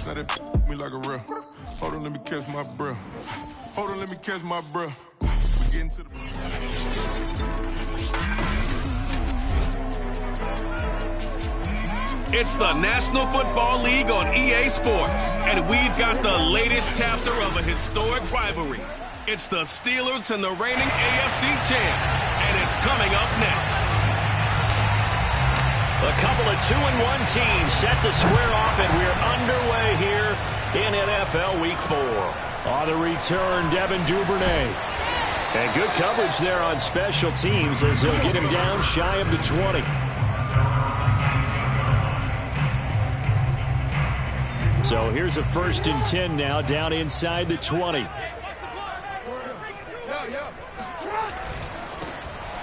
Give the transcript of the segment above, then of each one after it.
Now they me like a real. Hold on, let me catch my breath. Hold on, let me catch my breath. We getting to the... It's the National Football League on EA Sports, and we've got the latest chapter of a historic rivalry. It's the Steelers and the reigning AFC champs, and it's coming up next. A couple of 2-1 teams set to square off, and we're underway here in NFL Week 4. On the return, Devin Duvernay. And good coverage there on special teams as he'll get him down shy of the 20. So here's a 1st and 10 now, down inside the 20.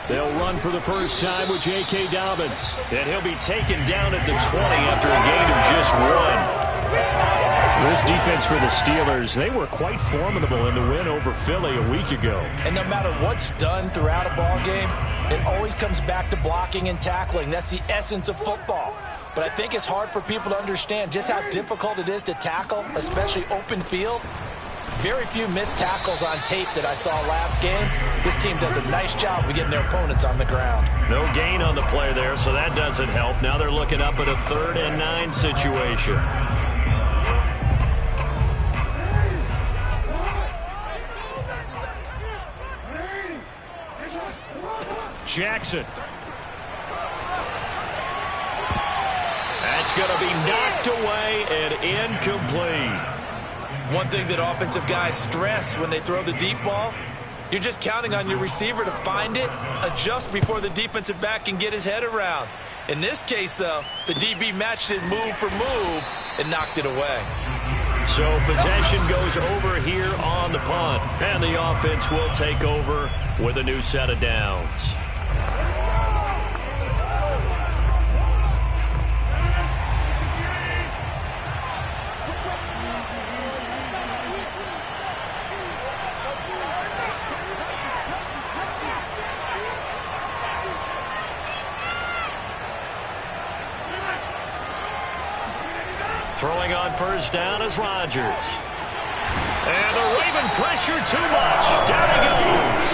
They'll run for the first time with J.K. Dobbins. And he'll be taken down at the 20 after a gain of just 1. This defense for the Steelers, they were quite formidable in the win over Philly a week ago. And no matter what's done throughout a ball game, it always comes back to blocking and tackling. That's the essence of football. But I think it's hard for people to understand just how difficult it is to tackle, especially open field. Very few missed tackles on tape that I saw last game. This team does a nice job of getting their opponents on the ground. No gain on the play there, so that doesn't help. Now they're looking up at a 3rd and 9 situation. Jackson. That's going to be knocked away and incomplete. One thing that offensive guys stress when they throw the deep ball, you're just counting on your receiver to find it, adjust before the defensive back can get his head around. In this case, though, the DB matched it move for move and knocked it away. So possession goes over here on the punt, and the offense will take over with a new set of downs. Throwing on first down is Rodgers. And the Raven pressure too much. Down he goes.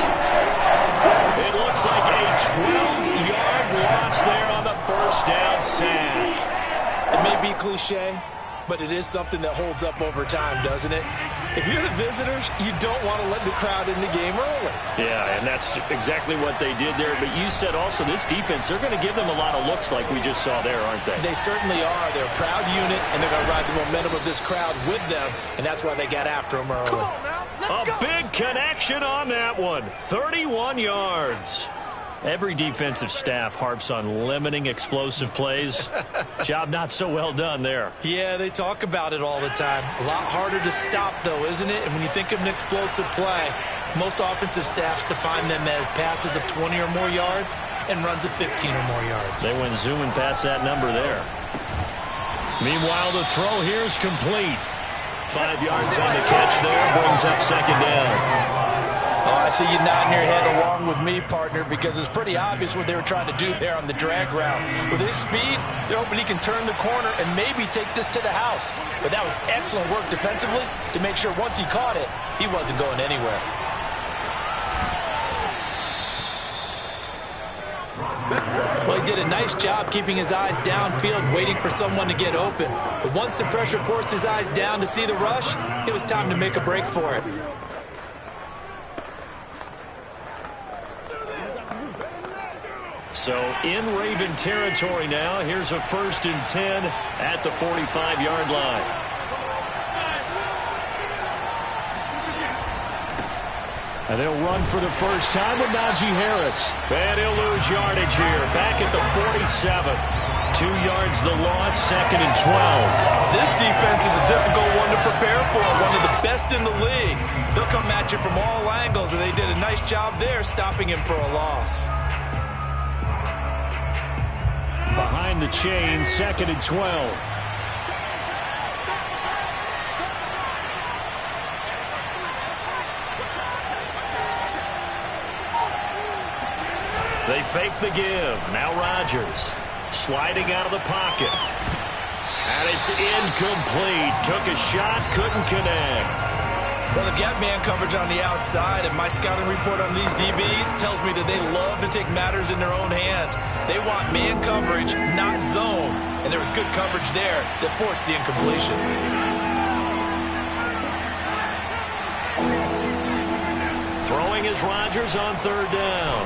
It looks like a 12-yard loss there on the first down sack. It may be cliche, but it is something that holds up over time, doesn't it? If you're the visitors, you don't want to let the crowd in the game early. Yeah, and that's exactly what they did there. But you said also this defense, they're going to give them a lot of looks like we just saw there, aren't they? They certainly are. They're a proud unit, and they're going to ride the momentum of this crowd with them, and that's why they got after them early. Come on now, let's go. A big connection on that one. 31 yards. Every defensive staff harps on limiting explosive plays. Job not so well done there. Yeah, they talk about it all the time. A lot harder to stop, though, isn't it? And when you think of an explosive play, most offensive staffs define them as passes of 20 or more yards and runs of 15 or more yards. They went zooming past that number there. Meanwhile, the throw here is complete. 5 yards on the catch there, brings up 2nd down. Oh, I see you nodding your head along with me, partner, because it's pretty obvious what they were trying to do there on the drag route. With his speed, they're hoping he can turn the corner and maybe take this to the house. But that was excellent work defensively to make sure once he caught it, he wasn't going anywhere. Well, he did a nice job keeping his eyes downfield, waiting for someone to get open. But once the pressure forced his eyes down to see the rush, it was time to make a break for it. So in Raven territory now. Here's a 1st and 10 at the 45-yard line. And they'll run for the first time with Najee Harris. And he'll lose yardage here. Back at the 47. 2 yards the loss, 2nd and 12. This defense is a difficult one to prepare for. One of the best in the league. They'll come at you from all angles, and they did a nice job there stopping him for a loss. Behind the chain, 2nd and 12. They fake the give. Now Rodgers sliding out of the pocket. And it's incomplete. Took a shot, couldn't connect. Well, they've got man coverage on the outside, and my scouting report on these DBs tells me that they love to take matters in their own hands. They want man coverage, not zone. And there was good coverage there that forced the incompletion. Throwing is Rodgers on third down.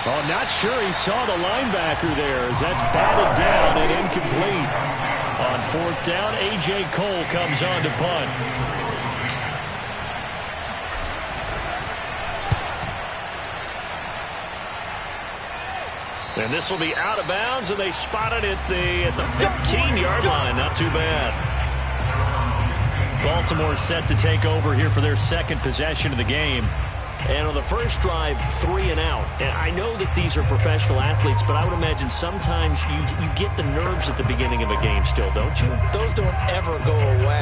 Oh, not sure he saw the linebacker there as that's batted down and incomplete. On fourth down, A.J. Cole comes on to punt. And this will be out of bounds, and they spotted it at the 15-yard line. Not too bad. Baltimore set to take over here for their second possession of the game. And on the first drive, 3 and out. And I know that these are professional athletes, but I would imagine sometimes you get the nerves at the beginning of a game still, don't you? Those don't ever go away.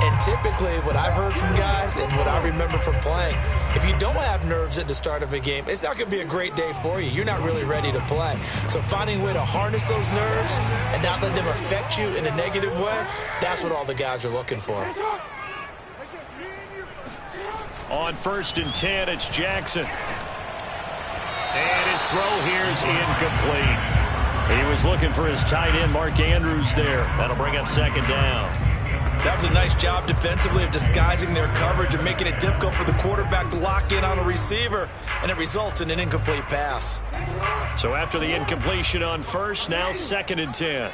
And typically what I've heard from guys and what I remember from playing, if you don't have nerves at the start of a game, it's not going to be a great day for you. You're not really ready to play. So finding a way to harness those nerves and not let them affect you in a negative way, that's what all the guys are looking for. On 1st and 10, it's Jackson. And his throw here is incomplete. He was looking for his tight end, Mark Andrews, there. That'll bring up 2nd down. That was a nice job defensively of disguising their coverage and making it difficult for the quarterback to lock in on a receiver, and it results in an incomplete pass. So after the incompletion on 1st, now 2nd and 10.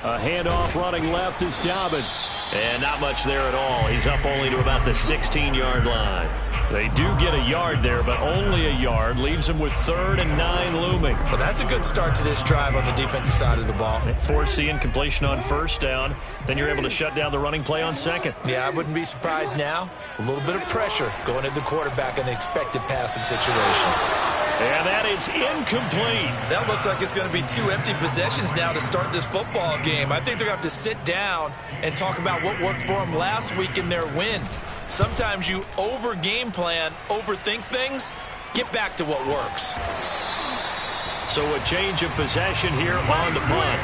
A handoff running left is Dobbins. And not much there at all. He's up only to about the 16-yard line. They do get a yard there, but only a yard. Leaves them with 3rd and 9 looming. Well, that's a good start to this drive on the defensive side of the ball. Force the incompletion on 1st down. Then you're able to shut down the running play on 2nd. Yeah, I wouldn't be surprised now. A little bit of pressure going at the quarterback in an expected passing situation. And that is incomplete. That looks like it's going to be 2 empty possessions now to start this football game. I think they're going to have to sit down and talk about what worked for them last week in their win. Sometimes you over-game plan, overthink things. Get back to what works. So a change of possession here on the punt.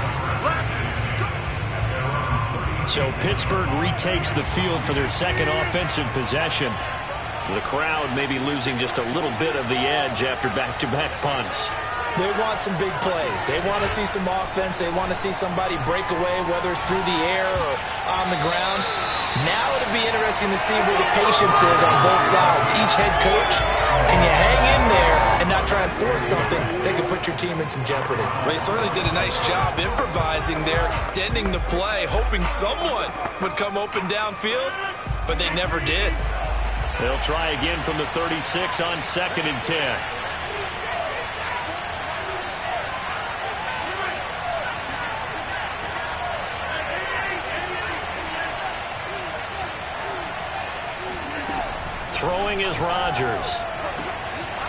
So Pittsburgh retakes the field for their second offensive possession. The crowd may be losing just a little bit of the edge after back-to-back punts. They want some big plays. They want to see some offense. They want to see somebody break away, whether it's through the air or on the ground. Now it'll be interesting to see where the patience is on both sides. Each head coach, can you hang in there and not try and force something that could put your team in some jeopardy? Well, he certainly did a nice job improvising there, extending the play, hoping someone would come open downfield, but they never did. They'll try again from the 36 on 2nd and 10. Throwing is Rodgers.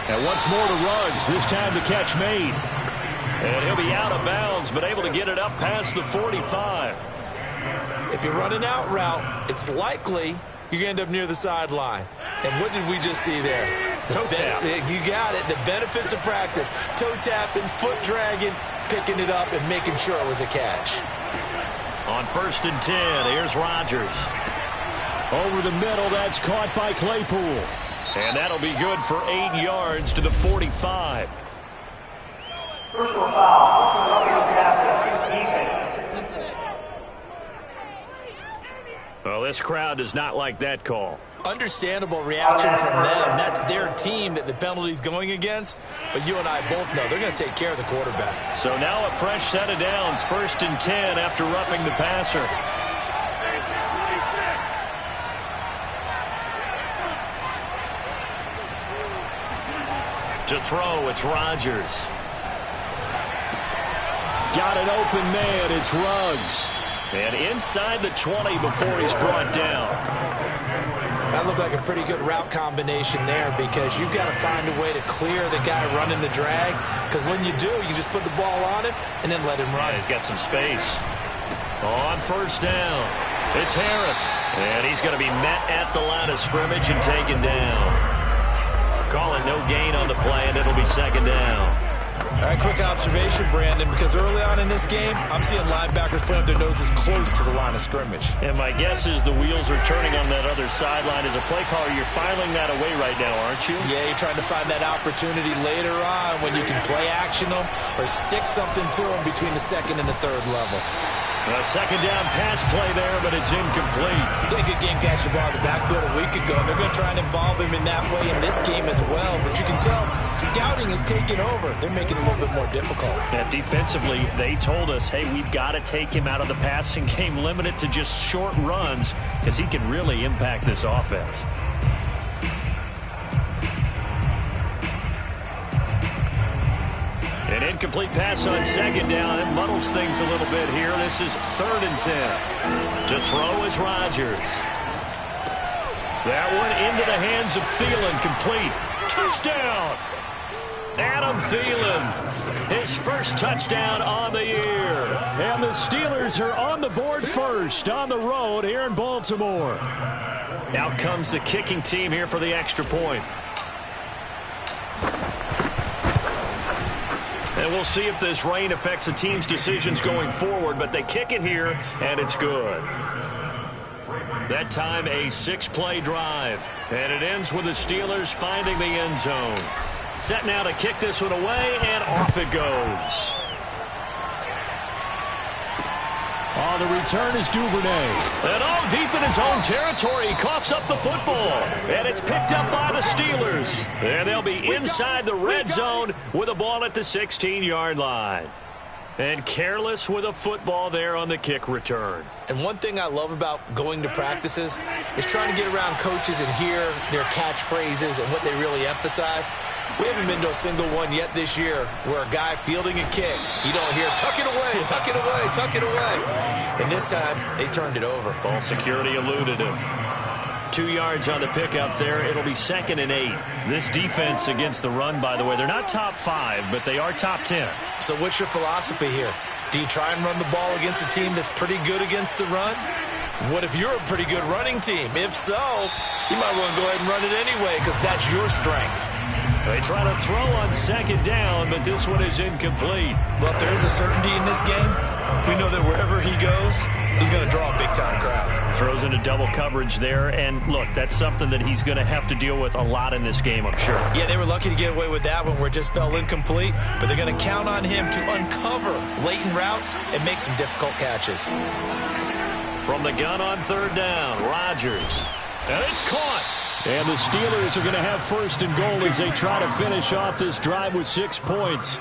And once more to Ruggs, this time the catch made. And he'll be out of bounds, but able to get it up past the 45. If you run an out route, it's likely you're going to end up near the sideline. And what did we just see there? Toe tap. You got it. The benefits of practice. Toe tapping, foot dragging, picking it up, and making sure it was a catch. On 1st and 10, here's Rodgers. Over the middle, that's caught by Claypool. And that'll be good for 8 yards to the 45. Personal foul. Well, this crowd does not like that call. Understandable reaction from them. That's their team that the penalty's going against. But you and I both know they're going to take care of the quarterback. So now a fresh set of downs. 1st and 10 after roughing the passer. To throw, it's Rodgers. Got an open man, it's Ruggs. And inside the 20 before he's brought down. That looked like a pretty good route combination there because you've got to find a way to clear the guy running the drag. Because when you do, you just put the ball on him and then let him run. Yeah, he's got some space. On 1st down, it's Harris. And he's going to be met at the line of scrimmage and taken down. Calling no gain on the play, and it'll be 2nd down. All right, quick observation, Brandon, because early on in this game, I'm seeing linebackers putting up their noses close to the line of scrimmage. And my guess is the wheels are turning on that other sideline. As a play caller, you're filing that away right now, aren't you? Yeah, you're trying to find that opportunity later on when you can play action them or stick something to them between the second and the third level. A second down pass play there, but it's incomplete. They did a good game catching the ball in the backfield a week ago, and they're going to try and involve him in that way in this game as well. But you can tell scouting is taking over. They're making it a little bit more difficult. Yeah, defensively, they told us, hey, we've got to take him out of the passing game, limit it to just short runs, because he can really impact this offense. An incomplete pass on second down. It muddles things a little bit here. This is 3rd and 10. To throw is Rodgers. That one into the hands of Thielen, complete. Touchdown! Adam Thielen, his first touchdown on the year. And the Steelers are on the board first on the road here in Baltimore. Out comes the kicking team here for the extra point. And we'll see if this rain affects the team's decisions going forward, but they kick it here, and it's good. That time, a 6-play drive, and it ends with the Steelers finding the end zone. Set now to kick this one away, and off it goes. On the return is Duvernay. And all deep in his own territory, he coughs up the football. And it's picked up by the Steelers. And they'll be inside the red zone with a ball at the 16-yard line. And careless with a football there on the kick return. And one thing I love about going to practices is trying to get around coaches and hear their catchphrases and what they really emphasize. We haven't been to a single one yet this year where a guy fielding a kick, you don't hear, tuck it away, tuck it away, tuck it away. And this time, they turned it over. Ball security eluded him. 2 yards on the pickup there. It'll be 2nd and 8. This defense against the run, by the way, they're not top 5, but they are top 10. So what's your philosophy here? Do you try and run the ball against a team that's pretty good against the run? What if you're a pretty good running team? If so, you might want to go ahead and run it anyway because that's your strength. They try to throw on 2nd down, but this one is incomplete. Look, there is a certainty in this game. We know that wherever he goes, he's going to draw a big-time crowd. Throws into double coverage there, and look, that's something that he's going to have to deal with a lot in this game, I'm sure. Yeah, they were lucky to get away with that one where it just fell incomplete, but they're going to count on him to uncover latent routes and make some difficult catches. From the gun on 3rd down, Rodgers. And it's caught. And the Steelers are going to have 1st and goal as they try to finish off this drive with 6 points.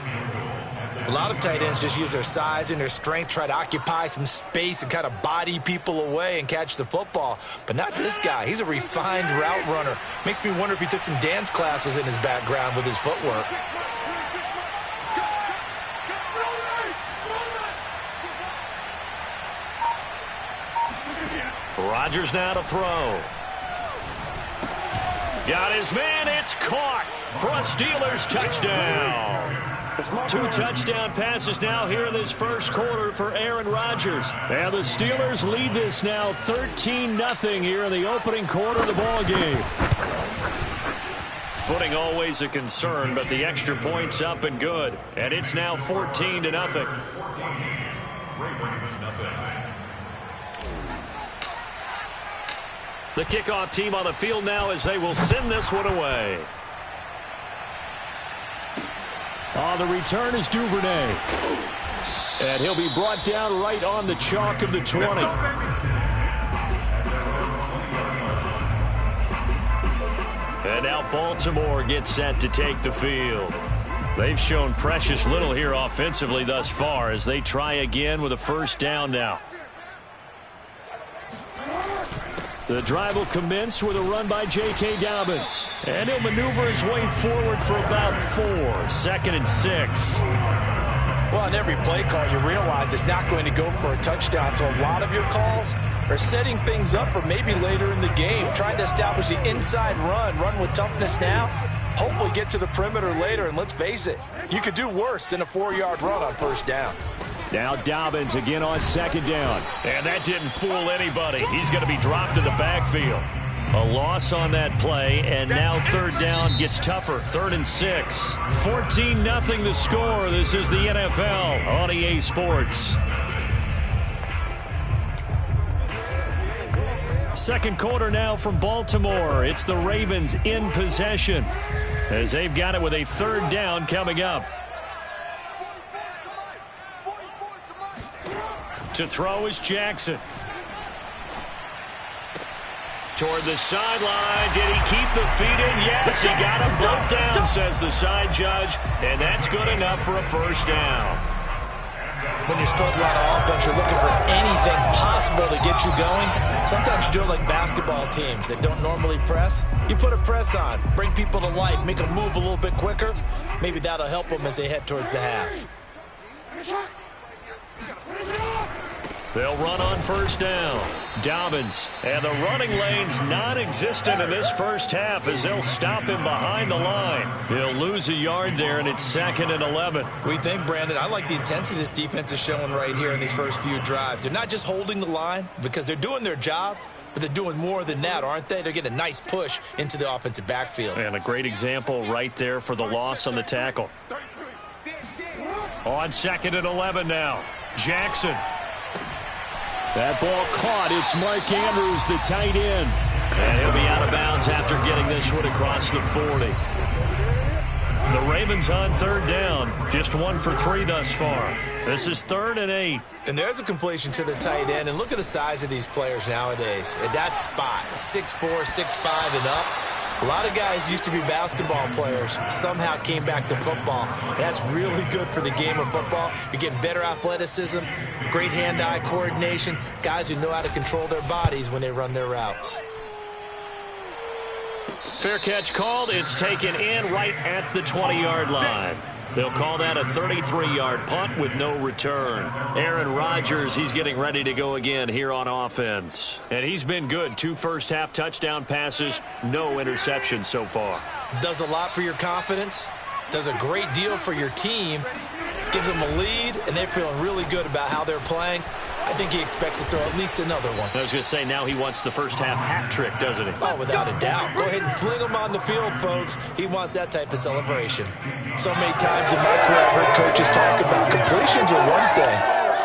A lot of tight ends just use their size and their strength, try to occupy some space and kind of body people away and catch the football. But not this guy. He's a refined route runner. Makes me wonder if he took some dance classes in his background with his footwork. Rodgers now to throw. Got his man. It's caught for a Steelers touchdown. 2 touchdown passes now here in this first quarter for Aaron Rodgers. And the Steelers lead this now 13-0 here in the opening quarter of the ball game. Footing always a concern, but the extra point's up and good. And it's now 14-0. The kickoff team on the field now as they will send this one away. On the return is Duvernay. And he'll be brought down right on the chalk of the 20. And now Baltimore gets set to take the field. They've shown precious little here offensively thus far as they try again with a 1st down now. The drive will commence with a run by J.K. Dobbins. And he'll maneuver his way forward for about 4. 2nd and 6. Well, on every play call, you realize it's not going to go for a touchdown. So a lot of your calls are setting things up for maybe later in the game, trying to establish the inside run with toughness now, hopefully get to the perimeter later. And let's face it, you could do worse than a 4-yard run on 1st down. Now Dobbins again on 2nd down. And that didn't fool anybody. He's going to be dropped in the backfield. A loss on that play, and now third down gets tougher. 3rd and 6. 14-0 the score. This is the NFL on EA Sports. Second quarter now from Baltimore. It's the Ravens in possession as they've got it with a 3rd down coming up. To throw is Jackson. Toward the sideline. Did he keep the feet in? Yes, he got him brought down, says the side judge, and that's good enough for a 1st down. When you're struggling on offense, you're looking for anything possible to get you going. Sometimes you do it like basketball teams that don't normally press. You put a press on, bring people to life, make them move a little bit quicker. Maybe that'll help them as they head towards the half. They'll run on 1st down. Dobbins, and the running lane's non-existent in this first half as they'll stop him behind the line. He'll lose a yard there, and it's 2nd and 11. We think, Brandon, I like the intensity this defense is showing right here in these first few drives. They're not just holding the line because they're doing their job, but they're doing more than that, aren't they? They're getting a nice push into the offensive backfield. And a great example right there for the loss on the tackle. On 2nd and 11 now. Jackson. That ball caught. It's Mark Andrews, the tight end. And he'll be out of bounds after getting this one across the 40. The Ravens on 3rd down. Just 1 for 3 thus far. This is 3rd and 8. And there's a completion to the tight end. And look at the size of these players nowadays. At that spot, 6'4", 6'5", and up. A lot of guys used to be basketball players, somehow came back to football. And that's really good for the game of football. You're getting better athleticism, great hand-eye coordination, guys who know how to control their bodies when they run their routes. Fair catch called. It's taken in right at the 20-yard line. They'll call that a 33-yard punt with no return. Aaron Rodgers, he's getting ready to go again here on offense. And he's been good. 2 first-half touchdown passes, no interceptions so far. Does a lot for your confidence, does a great deal for your team, gives them a lead, and they're feeling really good about how they're playing. I think he expects to throw at least another one. I was going to say, now he wants the first-half hat trick, doesn't he? Oh, without a doubt. Go ahead and fling him on the field, folks. He wants that type of celebration. So many times in my career, I've heard coaches talk about completions are one thing.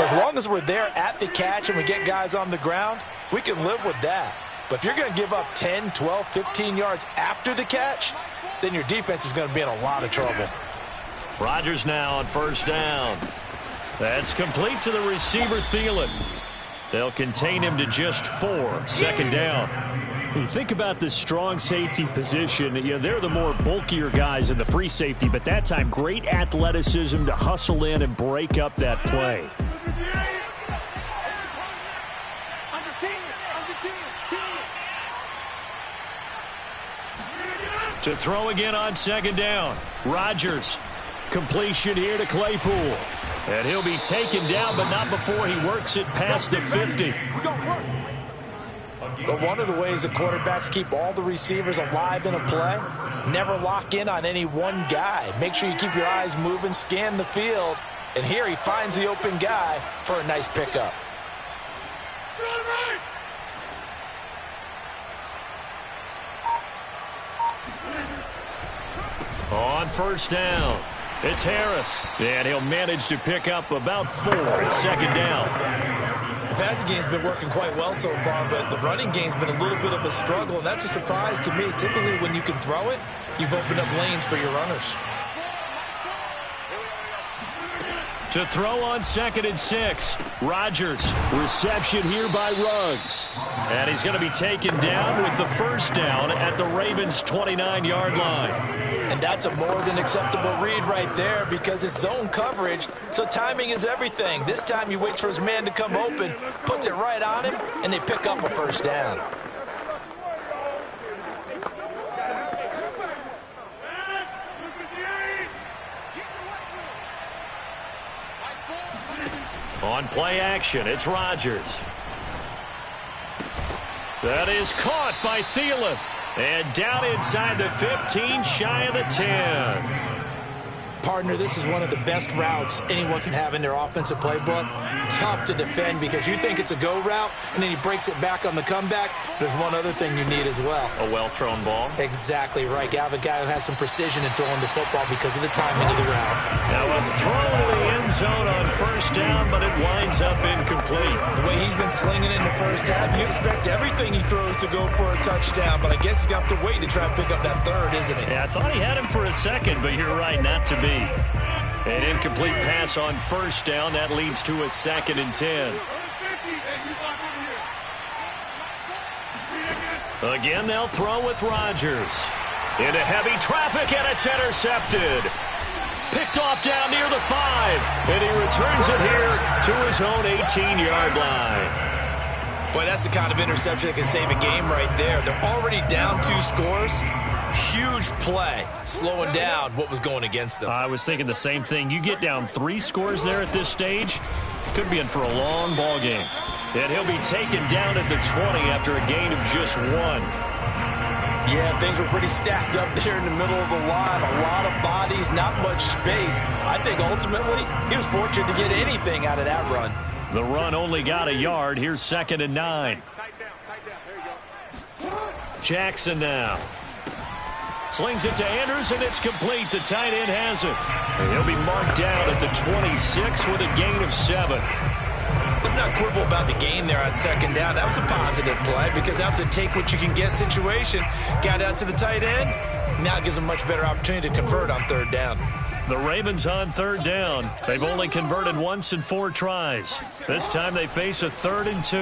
As long as we're there at the catch and we get guys on the ground, we can live with that. But if you're going to give up 10, 12, 15 yards after the catch, then your defense is going to be in a lot of trouble. Rodgers now on 1st down. That's complete to the receiver, Thielen. They'll contain him to just 4. 2nd down. When you think about this strong safety position, you know, they're the more bulkier guys in the free safety, but that time, great athleticism to hustle in and break up that play. To throw again on 2nd down. Rodgers. Completion here to Claypool. And he'll be taken down, but not before he works it past the 50. But one of the ways the quarterbacks keep all the receivers alive in a play, never lock in on any one guy. Make sure you keep your eyes moving, scan the field. And here he finds the open guy for a nice pickup. On 1st down, it's Harris. And he'll manage to pick up about 4 at 2nd down. The passing game's been working quite well so far, but the running game's been a little bit of a struggle, and that's a surprise to me. Typically, when you can throw it, you've opened up lanes for your runners. To throw on 2nd and 6, Rodgers. Reception here by Ruggs. And he's going to be taken down with the 1st down at the Ravens' 29-yard line. And that's a more than acceptable read right there because it's zone coverage, so timing is everything. This time he waits for his man to come open, puts it right on him, and they pick up a 1st down. On play action, it's Rodgers. That is caught by Thielen. And down inside the 15, shy of the 10. Partner, this is one of the best routes anyone can have in their offensive playbook. Tough to defend because you think it's a go route, and then he breaks it back on the comeback. There's one other thing you need as well. A well-thrown ball. Exactly right. You have a guy who has some precision in throwing the football because of the timing of the route. Now a throw to the end zone on first down, but it winds up incomplete. The way he's been slinging it in the first half, you expect everything he throws to go for a touchdown, but I guess he's going to have to wait to try and pick up that third, isn't he? Yeah, I thought he had him for a second, but you're right, not to be. An incomplete pass on first down. That leads to a 2nd and 10. Again, they'll throw with Rodgers. Into heavy traffic, and it's intercepted. Picked off down near the 5, and he returns it here to his own 18-yard line. Boy, that's the kind of interception that can save a game right there. They're already down 2 scores. Huge play, slowing down what was going against them. I was thinking the same thing. You get down 3 scores there at this stage, could be in for a long ball game. And he'll be taken down at the 20 after a gain of just 1. Yeah, things were pretty stacked up there in the middle of the line. A lot of bodies, not much space. I think ultimately he was fortunate to get anything out of that run. The run only got a yard. Here's 2nd and 9. Jackson now. Slings it to Andrews, and it's complete. The tight end has it. And he'll be marked down at the 26 with a gain of 7. Let's not quibble about the gain there on 2nd down. That was a positive play because that was a take-what-you-can-get situation. Got out to the tight end. Now it gives them a much better opportunity to convert on 3rd down. The Ravens on 3rd down. They've only converted once in 4 tries. This time they face a 3rd and 2.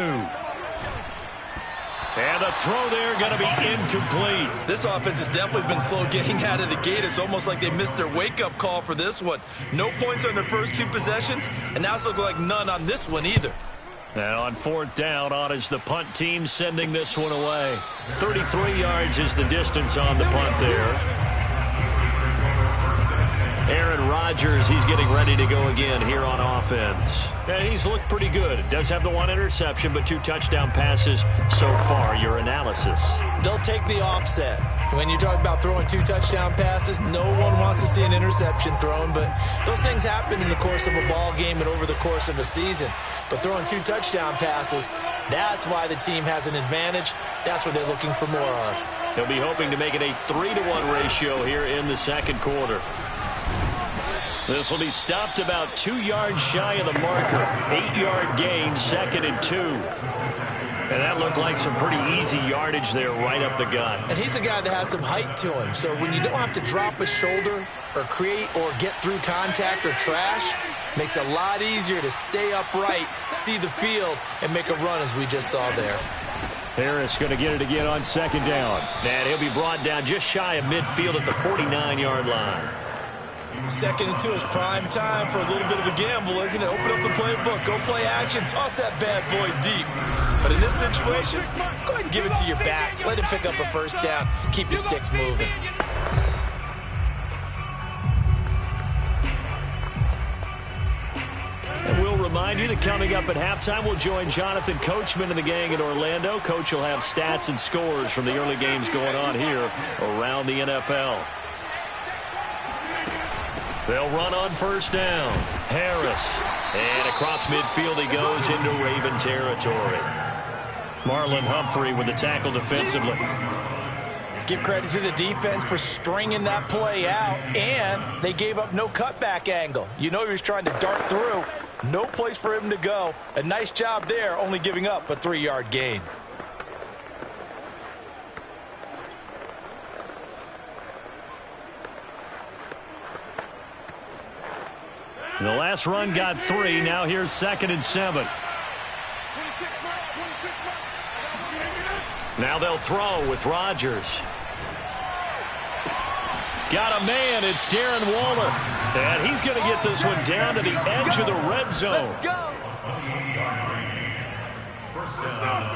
And the throw there going to be incomplete. This offense has definitely been slow getting out of the gate. It's almost like they missed their wake-up call for this one. No points on their first 2 possessions, and now it's looking like none on this one either. Now on 4th down, on is the punt team sending this one away. 33 yards is the distance on the punt there. Aaron Rodgers, he's getting ready to go again here on offense. And he's looked pretty good. Does have the 1 interception, but 2 touchdown passes so far. Your analysis? They'll take the offset. When you talk about throwing 2 touchdown passes, no one wants to see an interception thrown, but those things happen in the course of a ball game and over the course of a season. But throwing 2 touchdown passes, that's why the team has an advantage. That's what they're looking for more of. They'll be hoping to make it a 3-to-1 ratio here in the 2nd quarter. This will be stopped about 2 yards shy of the marker. 8-yard gain, 2nd and 2. And that looked like some pretty easy yardage there right up the gut. And he's a guy that has some height to him. So when you don't have to drop a shoulder or create or get through contact or trash, makes it a lot easier to stay upright, see the field, and make a run as we just saw there. Harris going to get it again on 2nd down. And he'll be brought down just shy of midfield at the 49-yard line. 2nd and 2 is prime time for a little bit of a gamble, isn't it? Open up the playbook, go play action, toss that bad boy deep. But in this situation, go ahead and give it to your back. Let him pick up a 1st down. Keep the sticks moving. And we'll remind you that coming up at halftime, we'll join Jonathan Coachman and the gang in Orlando. Coach will have stats and scores from the early games going on here around the NFL. They'll run on 1st down. Harris. And across midfield he goes into Raven territory. Marlon Humphrey with the tackle defensively. Give credit to the defense for stringing that play out, and they gave up no cutback angle. You know he was trying to dart through. No place for him to go. A nice job there, only giving up a 3-yard gain. The last run got 3. Now here's 2nd and 7. Now they'll throw with Rodgers. Got a man. It's Darren Waller. And he's going to get this one down to the edge of the red zone.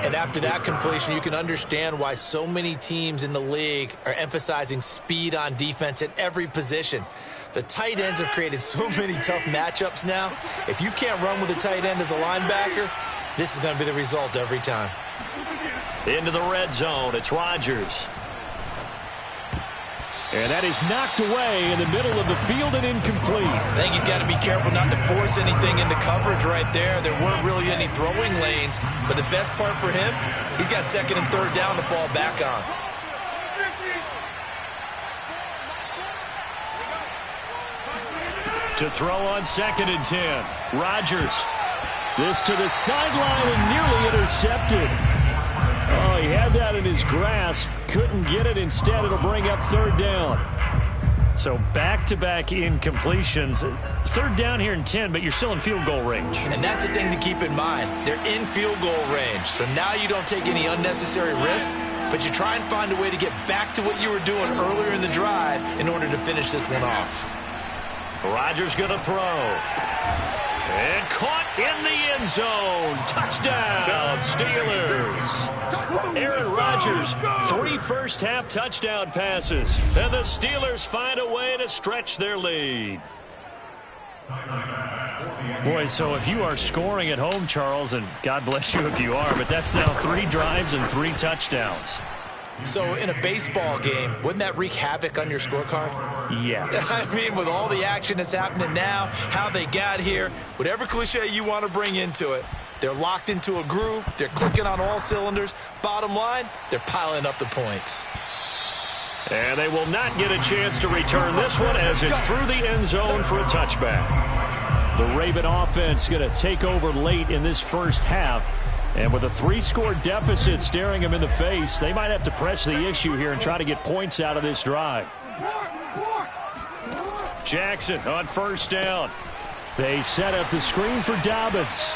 And after that completion, you can understand why so many teams in the league are emphasizing speed on defense at every position. The tight ends have created so many tough matchups now. If you can't run with a tight end as a linebacker, this is going to be the result every time. Into the red zone, it's Rodgers. And that is knocked away in the middle of the field and incomplete. I think he's got to be careful not to force anything into coverage right there. There weren't really any throwing lanes, but the best part for him, he's got second and third down to fall back on. To throw on 2nd and 10. Rodgers. This to the sideline and nearly intercepted. Oh, he had that in his grasp. Couldn't get it. Instead, it'll bring up 3rd down. So back-to-back incompletions. 3rd down here in 10, but you're still in field goal range. And that's the thing to keep in mind. They're in field goal range. So now you don't take any unnecessary risks, but you try and find a way to get back to what you were doing earlier in the drive in order to finish this one off. Rodgers going to throw. And caught in the end zone. Touchdown, Steelers. Aaron Rodgers, 3 first-half touchdown passes. And the Steelers find a way to stretch their lead. Boy, so if you are scoring at home, Charles, and God bless you if you are, but that's now 3 drives and 3 touchdowns. So in a baseball game, wouldn't that wreak havoc on your scorecard? Yeah. I mean, with all the action that's happening now, how they got here, whatever cliche you want to bring into it, they're locked into a groove, they're clicking on all cylinders. Bottom line, they're piling up the points. And they will not get a chance to return this one as it's through the end zone for a touchback. The Raven offense going to take over late in this first half. And with a 3-score deficit staring them in the face, they might have to press the issue here and try to get points out of this drive. Jackson on 1st down. They set up the screen for Dobbins.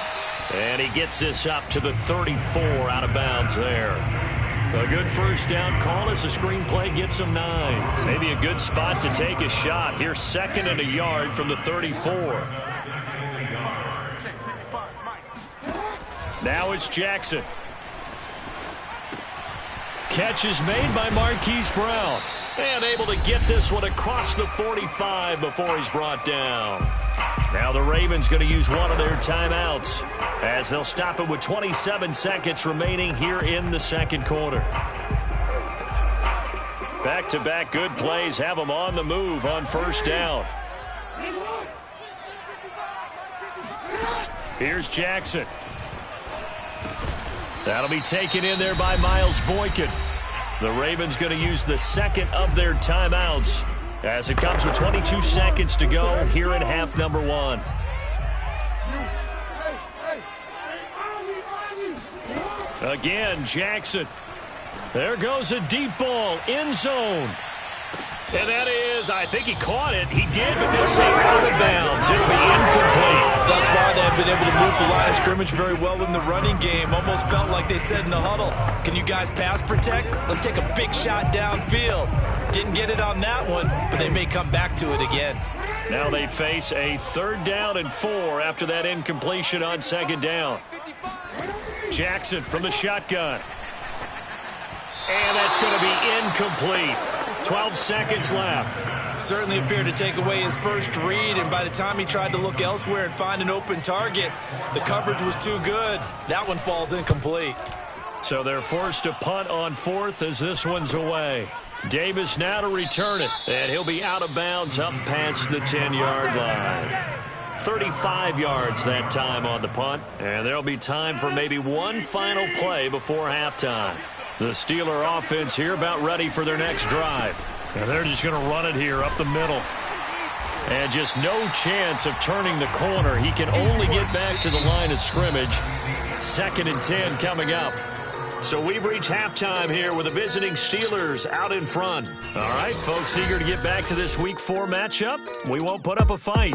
And he gets this up to the 34 out of bounds there. A good 1st down call as the screenplay gets him 9. Maybe a good spot to take a shot. Here's 2nd and a yard from the 34. Now it's Jackson. Catch is made by Marquise Brown. And able to get this one across the 45 before he's brought down. Now the Ravens going to use one of their timeouts as they'll stop it with 27 seconds remaining here in the 2nd quarter. Back-to-back good plays have them on the move on 1st down. Here's Jackson. That'll be taken in there by Miles Boykin. The Ravens going to use the 2nd of their timeouts as it comes with 22 seconds to go here in half number 1. Again, Jackson. There goes a deep ball, end zone. And that is, I think he caught it. He did, but they'll say out of bounds. It'll be incomplete. Thus far, they have been able to move the line of scrimmage very well in the running game. Almost felt like they said in the huddle, can you guys pass protect? Let's take a big shot downfield. Didn't get it on that one, but they may come back to it again. Now they face a 3rd down and 4 after that incompletion on 2nd down. Jackson from the shotgun. And that's going to be incomplete. 12 seconds left. Certainly appeared to take away his first read, and by the time he tried to look elsewhere and find an open target, the coverage was too good. That one falls incomplete. So they're forced to punt on 4th as this one's away. Davis now to return it, and he'll be out of bounds up past the 10-yard line. 35 yards that time on the punt, and there'll be time for maybe one final play before halftime. The Steeler offense here about ready for their next drive. And they're just going to run it here up the middle. And just no chance of turning the corner. He can only get back to the line of scrimmage. 2nd and 10 coming up. So we've reached halftime here with the visiting Steelers out in front. All right, folks, eager to get back to this Week 4 matchup. We won't put up a fight.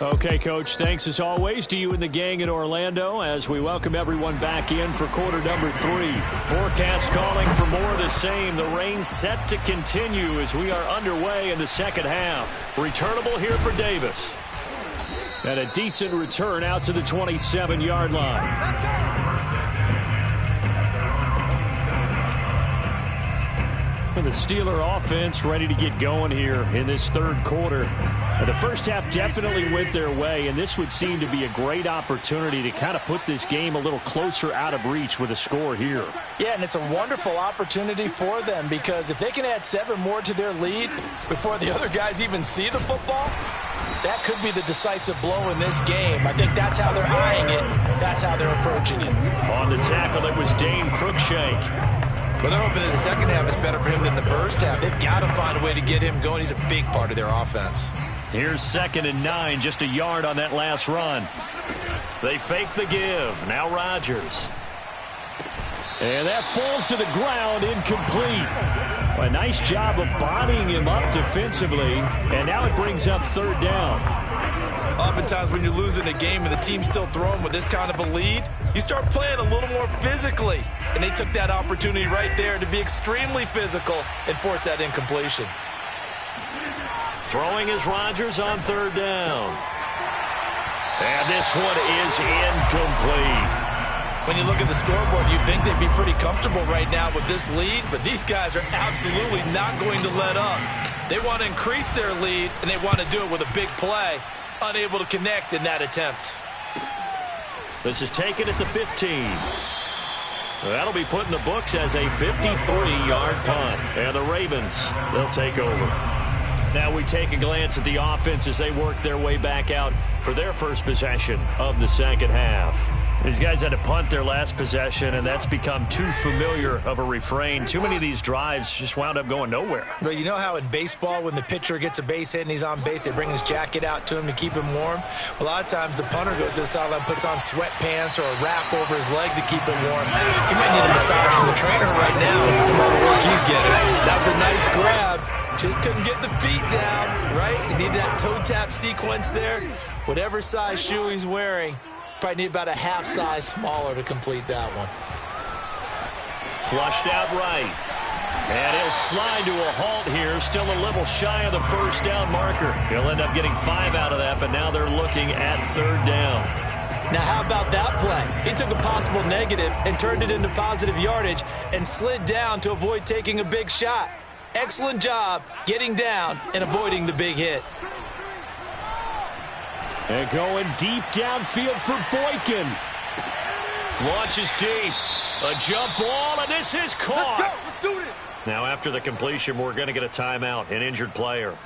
Okay, Coach, thanks as always to you and the gang in Orlando as we welcome everyone back in for quarter number 3. Forecast calling for more of the same. The rain set to continue as we are underway in the 2nd half. Returnable here for Davis. And a decent return out to the 27-yard line. And the Steeler offense ready to get going here in this third quarter. The first half definitely went their way, and this would seem to be a great opportunity to kind of put this game a little closer out of reach with a score here. Yeah, and it's a wonderful opportunity for them, because if they can add 7 more to their lead before the other guys even see the football, that could be the decisive blow in this game. I think that's how they're eyeing it. That's how they're approaching it. On the tackle, it was Dane Cruikshank. Well, they're hoping that the second half is better for him than the first half. They've got to find a way to get him going. He's a big part of their offense. Here's 2nd and 9, just a yard on that last run. They fake the give. Now Rodgers. And that falls to the ground, incomplete. A nice job of bodying him up defensively, and now it brings up 3rd down. Oftentimes when you're losing a game and the team's still throwing with this kind of a lead, you start playing a little more physically. And they took that opportunity right there to be extremely physical and force that incompletion. Throwing is Rodgers on 3rd down. And this one is incomplete. When you look at the scoreboard, you'd think they'd be pretty comfortable right now with this lead, but these guys are absolutely not going to let up. They want to increase their lead, and they want to do it with a big play. Unable to connect in that attempt. This is taken at the 15. That'll be put in the books as a 53-yard punt. And the Ravens, they'll take over. Now we take a glance at the offense as they work their way back out for their first possession of the second half. These guys had to punt their last possession, and that's become too familiar of a refrain. Too many of these drives just wound up going nowhere. Well, you know how in baseball when the pitcher gets a base hit and he's on base, they bring his jacket out to him to keep him warm? Well, a lot of times the punter goes to the sideline, puts on sweatpants or a wrap over his leg to keep it warm. He might need a massage from the trainer right now from all the work he's getting. That was a nice grab. Just couldn't get the feet down, right? He needed that toe tap sequence there. Whatever size shoe he's wearing, probably need about a half size smaller to complete that one. Flushed out right. And he'll slide to a halt here. Still a little shy of the first down marker. He'll end up getting 5 out of that, but now they're looking at 3rd down. Now, how about that play? He took a possible negative and turned it into positive yardage and slid down to avoid taking a big shot. Excellent job getting down and avoiding the big hit. And going deep downfield for Boykin. Launches deep. A jump ball, and this is caught. Let's do this. Now, after the completion, we're going to get a timeout, an injured player.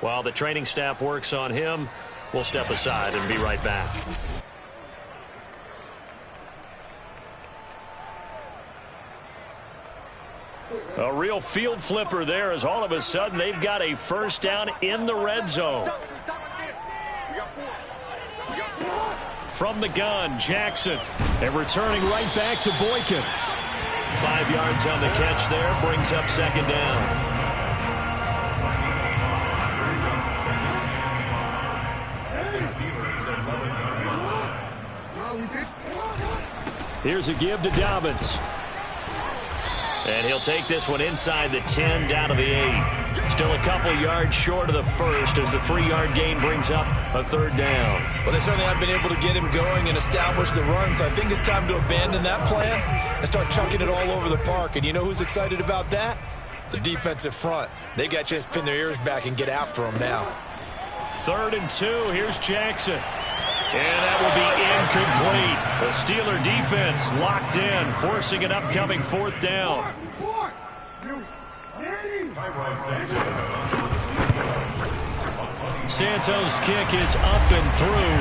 While the training staff works on him, we'll step aside and be right back. A real field flipper there, as all of a sudden they've got a first down in the red zone. From the gun, Jackson. And returning right back to Boykin. 5 yards on the catch there, brings up 2nd down. Here's a give to Dobbins. And he'll take this one inside the 10, down to the 8. Still a couple yards short of the first as the 3-yard gain brings up a 3rd down. Well, they certainly have been able to get him going and establish the run, so I think it's time to abandon that plan and start chucking it all over the park. And you know who's excited about that? The defensive front. They got a chance to pin their ears back and get after him now. 3rd and 2. Here's Jackson. And that will be incomplete. The Steeler defense locked in, forcing an upcoming 4th down. Santos' kick is up and through.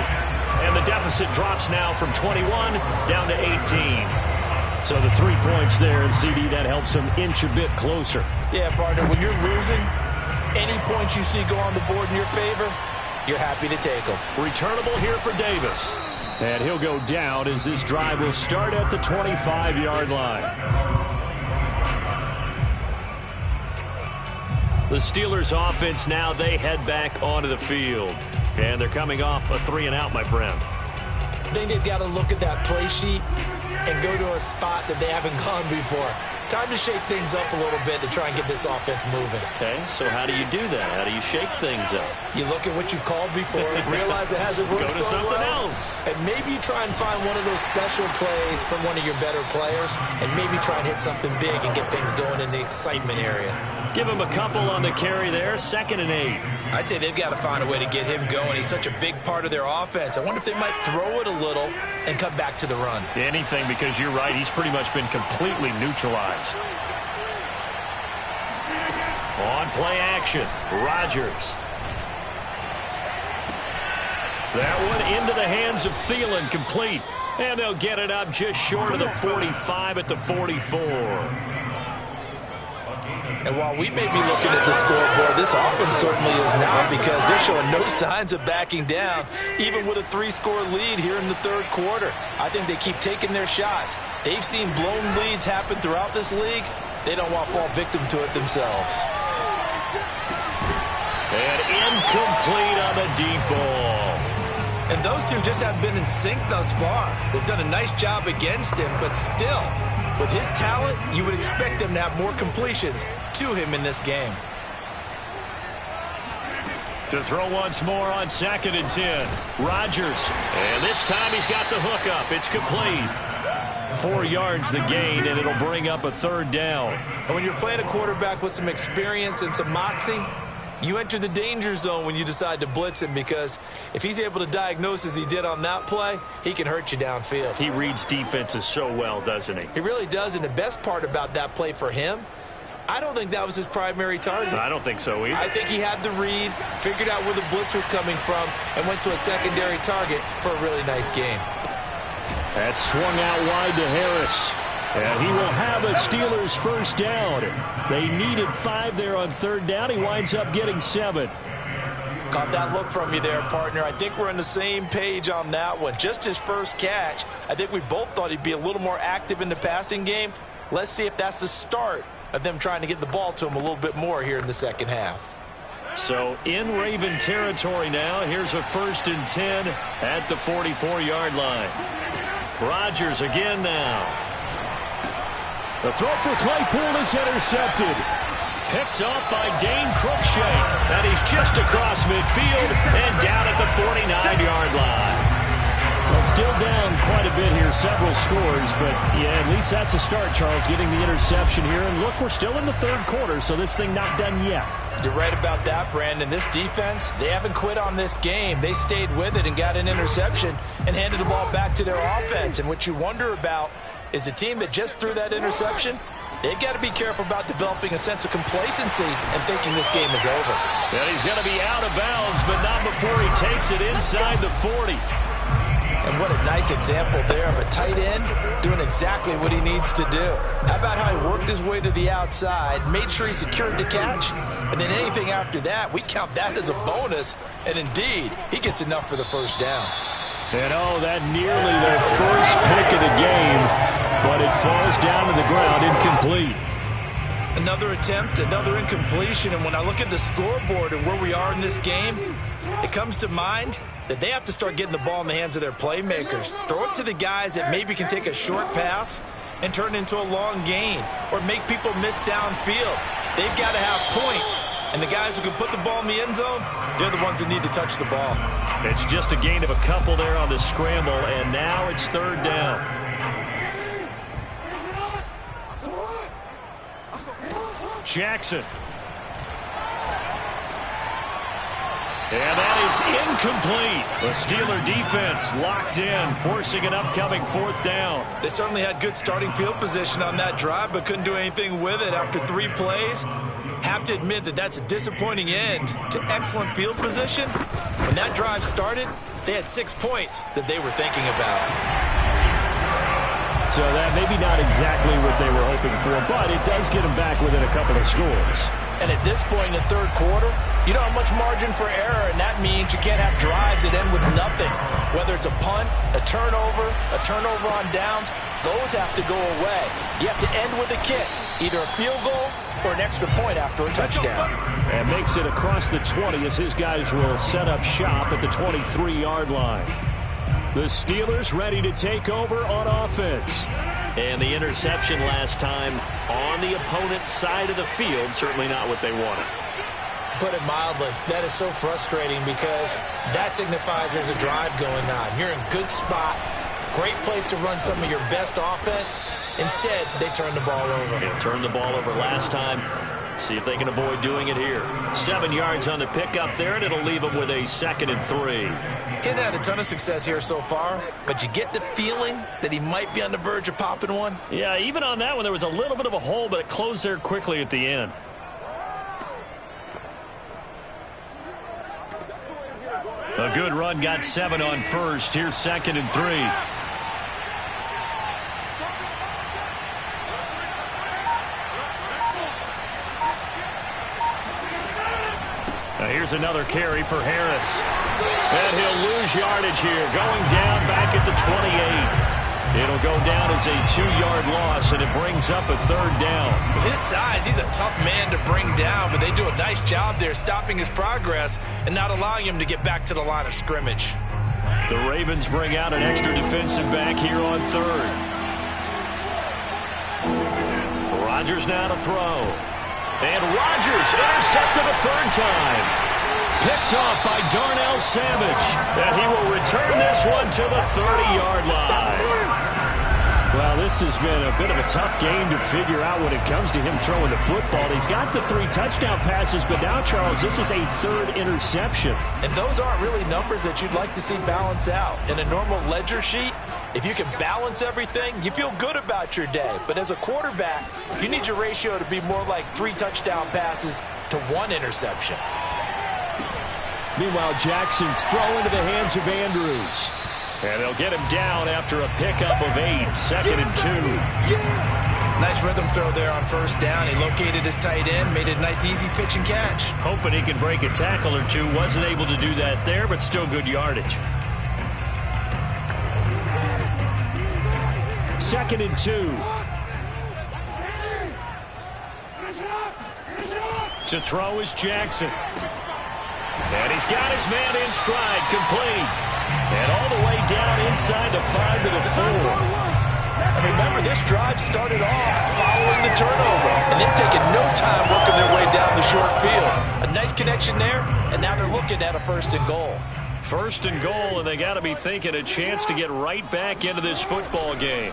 And the deficit drops now from 21 down to 18. So the 3 points there, and CD, that helps them inch a bit closer. Yeah, partner, when you're losing, any points you see go on the board in your favor, you're happy to take them. Returnable here for Davis. And he'll go down as this drive will start at the 25-yard line. The Steelers offense now, they head back onto the field. And they're coming off a 3-and-out, my friend. I think they've got to look at that play sheet and go to a spot that they haven't gone before. Time to shake things up a little bit to try and get this offense moving. Okay, so how do you do that? How do you shake things up? You look at what you've called before, realize it hasn't worked Go to so something well, else. and maybe you try and find one of those special plays from one of your better players, and maybe try and hit something big and get things going in the excitement area. Give him a couple on the carry there, 2nd and 8. I'd say they've got to find a way to get him going. He's such a big part of their offense. I wonder if they might throw it a little and come back to the run. Anything, because you're right, he's pretty much been completely neutralized. On play action, Rodgers. That one into the hands of Thielen, complete. And they'll get it up just short of the 45 at the 44. And while we may be looking at the scoreboard, this offense certainly is not, because they're showing no signs of backing down, even with a 3-score lead here in the third quarter. I think they keep taking their shots. They've seen blown leads happen throughout this league. They don't want to fall victim to it themselves. And incomplete on the deep ball. And those two just haven't been in sync thus far. They've done a nice job against him, but still, with his talent, you would expect them to have more completions to him in this game. To throw once more on 2nd and 10. Rodgers. And this time he's got the hook up. It's complete. 4 yards the gain, and it'll bring up a 3rd down. And when you're playing a quarterback with some experience and some moxie, you enter the danger zone when you decide to blitz him, because if he's able to diagnose as he did on that play, he can hurt you downfield. He reads defenses so well, doesn't he? He really does, and the best part about that play for him, I don't think that was his primary target. I don't think so either. I think he had the read, figured out where the blitz was coming from, and went to a secondary target for a really nice game. That swung out wide to Harris. And he will have a Steelers 1st down. They needed 5 there on 3rd down. He winds up getting 7. Caught that look from you there, partner. I think we're on the same page on that one. Just his first catch. I think we both thought he'd be a little more active in the passing game. Let's see if that's the start of them trying to get the ball to him a little bit more here in the second half. So in Raven territory now. Here's a 1st and 10 at the 44-yard line. Rodgers again now. The throw for Claypool is intercepted. Picked off by Dane Cruikshank. And he's just across midfield and down at the 49-yard line. Well, still down quite a bit here, several scores, but yeah, at least that's a start, Charles, getting the interception here. And look, we're still in the 3rd quarter, so this thing not done yet. You're right about that, Brandon. This defense, they haven't quit on this game. They stayed with it and got an interception and handed the ball back to their offense. And what you wonder about is the team that just threw that interception, they've got to be careful about developing a sense of complacency and thinking this game is over. Yeah, he's going to be out of bounds, but not before he takes it inside the 40. And what a nice example there of a tight end doing exactly what he needs to do. How about how he worked his way to the outside, made sure he secured the catch, and then anything after that, we count that as a bonus. And indeed, he gets enough for the 1st down. And oh, that nearly their first pick of the game, but it falls down to the ground, incomplete. Another attempt, another incompletion, and when I look at the scoreboard and where we are in this game, it comes to mind that they have to start getting the ball in the hands of their playmakers. Throw it to the guys that maybe can take a short pass and turn it into a long gain, or make people miss downfield. They've got to have points, and the guys who can put the ball in the end zone, they're the ones that need to touch the ball. It's just a gain of a couple there on the scramble, and now it's 3rd down. Jackson. And that is incomplete. The Steeler defense locked in, forcing an upcoming 4th down. They certainly had good starting field position on that drive, but couldn't do anything with it after 3 plays. Have to admit that that's a disappointing end to excellent field position. When that drive started, they had 6 points that they were thinking about. So that maybe not exactly what they were hoping for, but it does get them back within a couple of scores. And at this point in the 3rd quarter, you don't have much margin for error, and that means you can't have drives that end with nothing. Whether it's a punt, a turnover on downs, those have to go away. You have to end with a kick, either a field goal or an extra point after a touchdown. And makes it across the 20 as his guys will set up shop at the 23-yard line. The Steelers ready to take over on offense. And the interception last time on the opponent's side of the field. Certainly not what they wanted. Put it mildly, that is so frustrating because that signifies there's a drive going on. You're in a good spot, great place to run some of your best offense. Instead, they turn the ball over. They turned the ball over last time. See if they can avoid doing it here. 7 yards on the pickup there, and it'll leave them with a 2nd and 3. Hadn't had a ton of success here so far, but you get the feeling that he might be on the verge of popping one. Yeah, even on that one, there was a little bit of a hole, but it closed there quickly at the end. A good run, got 7 on first. Here's 2nd and 3. Now here's another carry for Harris. And he'll lose yardage here. Going down back at the 28. It'll go down as a 2-yard loss, and it brings up a 3rd down. With his size, he's a tough man to bring down, but they do a nice job there stopping his progress and not allowing him to get back to the line of scrimmage. The Ravens bring out an extra defensive back here on 3rd. Rodgers now to throw. And Rodgers intercepted a 3rd time. Picked off by Darnell Savage. And he will return this one to the 30-yard line. Well, this has been a bit of a tough game to figure out when it comes to him throwing the football. He's got the 3 touchdown passes, but now, Charles, this is a 3rd interception. And those aren't really numbers that you'd like to see balance out. In a normal ledger sheet, if you can balance everything, you feel good about your day. But as a quarterback, you need your ratio to be more like 3 touchdown passes to 1 interception. Meanwhile, Jackson's throw into the hands of Andrews. And they'll get him down after a pickup of 8, 2nd and 2. Nice rhythm throw there on 1st down. He located his tight end, made it a nice, easy pitch and catch. Hoping he can break a tackle or two. Wasn't able to do that there, but still good yardage. 2nd and 2. To throw is Jackson. And he's got his man in stride, complete. And all the way down inside the 5 to the 4. And remember, this drive started off following the turnover. And they've taken no time working their way down the short field. A nice connection there, and now they're looking at a 1st and goal. 1st and goal, and they got to be thinking a chance to get right back into this football game.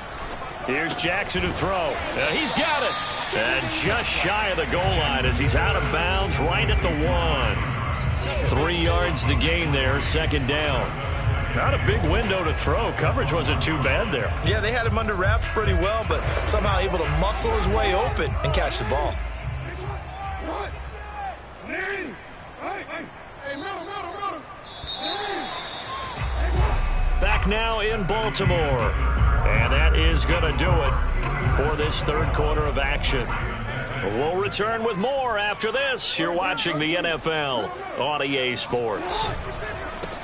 Here's Jackson to throw. He's got it. And just shy of the goal line as he's out of bounds right at the 1. 3 yards the gain there, 2nd down. Not a big window to throw. Coverage wasn't too bad there. Yeah, they had him under wraps pretty well, but somehow able to muscle his way open and catch the ball. Back now in Baltimore. And that is going to do it for this 3rd quarter of action. We'll return with more after this. You're watching the NFL on EA Sports.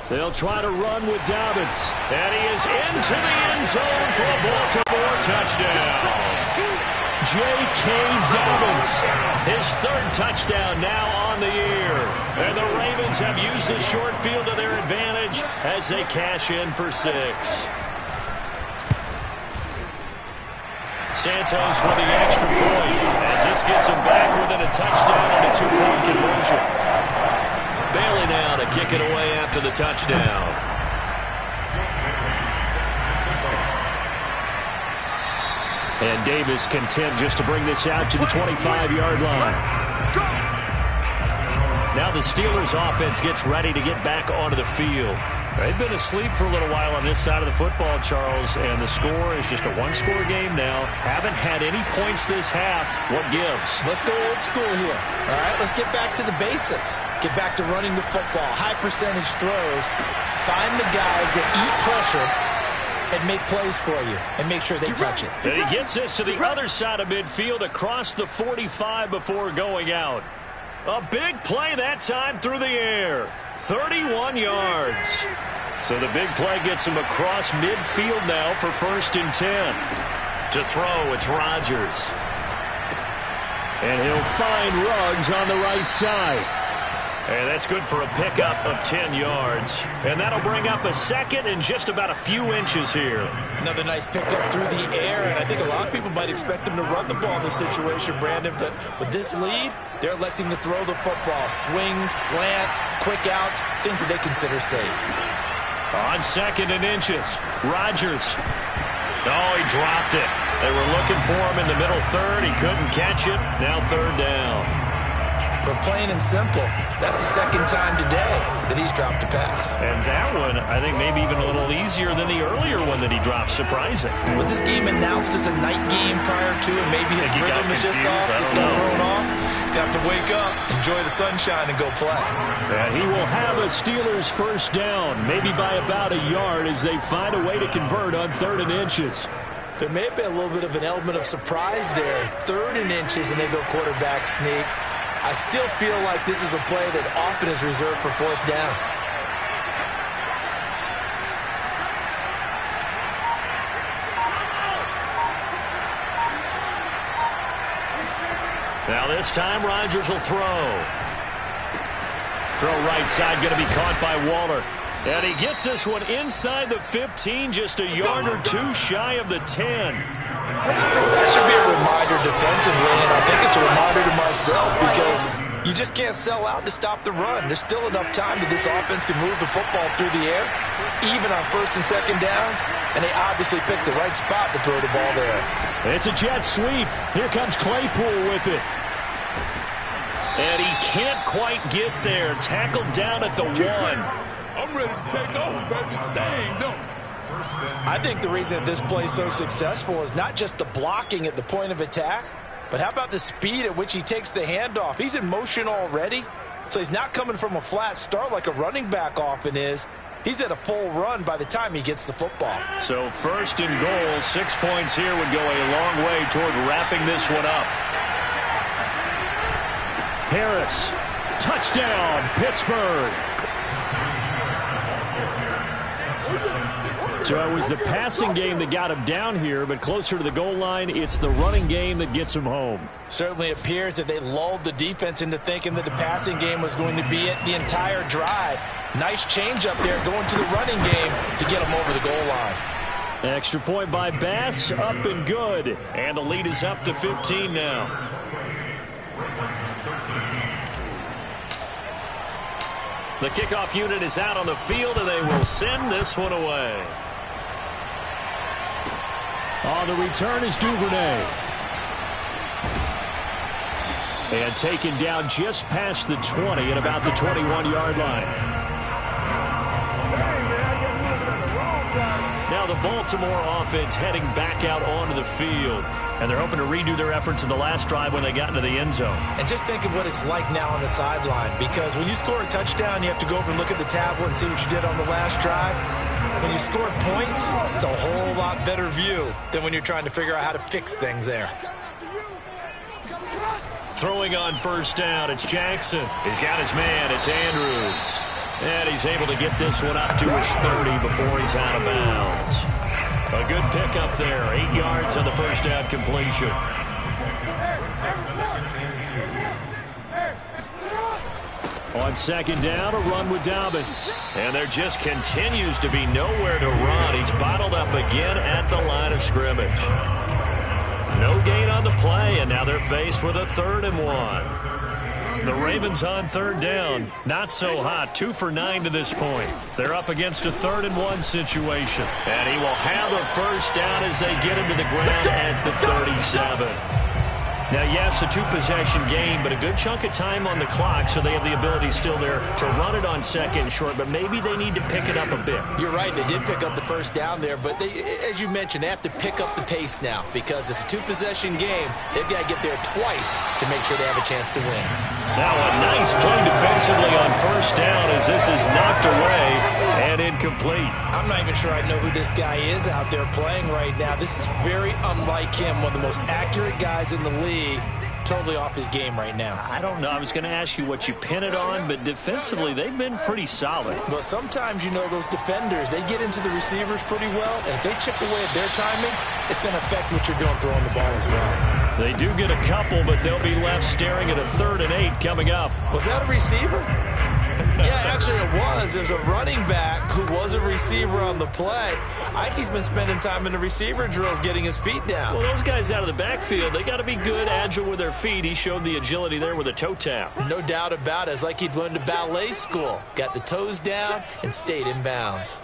They'll try to run with Dobbins. And he is into the end zone for a Baltimore touchdown. J.K. Dobbins, his 3rd touchdown now on the year. And the Ravens have used the short field to their advantage as they cash in for 6. Santos with the extra point as this gets him back within a touchdown and a 2-point conversion. Bailey now to kick it away after the touchdown. And Davis content just to bring this out to the 25-yard line. Now the Steelers offense gets ready to get back onto the field. They've been asleep for a little while on this side of the football, Charles, and the score is just a 1-score game now. Haven't had any points this half. What gives? Let's go old school here. All right, let's get back to the basics. Get back to running the football, high percentage throws. Find the guys that eat pressure and make plays for you and make sure they touch it. And he gets this to the other side of midfield across the 45 before going out. A big play that time through the air. 31 yards. So the big play gets him across midfield now for 1st and 10. To throw, it's Rodgers. And he'll find Ruggs on the right side. And that's good for a pickup of 10 yards. And that'll bring up a second and just about a few inches here. Another nice pickup through the air, and I think a lot of people might expect them to run the ball in this situation, Brandon, but with this lead, they're electing to throw the football. Swings, slants, quick outs, things that they consider safe. On second and inches, Rodgers. Oh, he dropped it. They were looking for him in the middle third. He couldn't catch it. Now third down. But plain and simple, that's the second time today that he's dropped a pass. And that one, I think, maybe even a little easier than the earlier one that he dropped. Surprising. Was this game announced as a night game prior to, and maybe his rhythm is just off? It's got thrown off. He's got to wake up, enjoy the sunshine, and go play. And he will have a Steelers first down, maybe by about a yard as they find a way to convert on third and inches. There may have been a little bit of an element of surprise there. Third and inches, and they go quarterback sneak. I still feel like this is a play that often is reserved for fourth down. Now this time Rodgers will throw. Throw right side, going to be caught by Waller. And he gets this one inside the 15, just a yard or two shy of the 10. That should be a reminder defensively, and I think it's a reminder to myself because you just can't sell out to stop the run. There's still enough time that this offense can move the football through the air, even on first and second downs, and they obviously picked the right spot to throw the ball there. It's a jet sweep. Here comes Claypool with it. And he can't quite get there. Tackled down at the 1. I'm ready to take over, baby. Staying, don't I think the reason that this play is so successful is not just the blocking at the point of attack, but how about the speed at which he takes the handoff? He's in motion already, so he's not coming from a flat start like a running back often is. He's at a full run by the time he gets the football. So first and goal, 6 points here would go a long way toward wrapping this one up. Harris, touchdown, Pittsburgh. So it was the passing game that got him down here, but closer to the goal line, it's the running game that gets him home. Certainly appears that they lulled the defense into thinking that the passing game was going to be it the entire drive. Nice change up there going to the running game to get him over the goal line. Extra point by Bass, up and good. And the lead is up to 15 now. The kickoff unit is out on the field, and they will send this one away. On the return is Duvernay. And taken down just past the 20 at about the 21-yard line. Now the Baltimore offense heading back out onto the field. And they're hoping to redo their efforts in the last drive when they got into the end zone. And just think of what it's like now on the sideline, because when you score a touchdown, you have to go over and look at the tablet and see what you did on the last drive. When you score points, it's a whole lot better view than when you're trying to figure out how to fix things there. Throwing on first down, it's Jackson. He's got his man, it's Andrews. And he's able to get this one up to his 30 before he's out of bounds. A good pickup there, 8 yards on the first down completion. On second down, a run with Dobbins. And there just continues to be nowhere to run. He's bottled up again at the line of scrimmage. No gain on the play, and now they're faced with a 3rd and 1. The Ravens on third down. Not so hot. 2 for 9 to this point. They're up against a 3rd and 1 situation. And he will have a first down as they get him to the ground at the 37. Now, yes, a 2-possession game, but a good chunk of time on the clock, so they have the ability still there to run it on second and short, but maybe they need to pick it up a bit. You're right. They did pick up the first down there, but they, as you mentioned, they have to pick up the pace now because it's a 2-possession game. They've got to get there twice to make sure they have a chance to win. Now a nice play defensively on first down as this is knocked away and incomplete. I'm not even sure I know who this guy is out there playing right now. This is very unlike him, one of the most accurate guys in the league. Totally off his game right now. I don't know. I was going to ask you what you pin it on, but defensively, they've been pretty solid. Well, sometimes, you know, those defenders, they get into the receivers pretty well, and if they chip away at their timing, it's going to affect what you're doing throwing the ball as well. They do get a couple, but they'll be left staring at a 3rd and 8 coming up. Was that a receiver? Yeah, actually it was. It was a running back who was a receiver on the play. Ike's been spending time in the receiver drills getting his feet down. Well, those guys out of the backfield, they got to be good, agile with their feet. He showed the agility there with a toe tap. No doubt about it. It's like he'd went to ballet school. Got the toes down and stayed in bounds.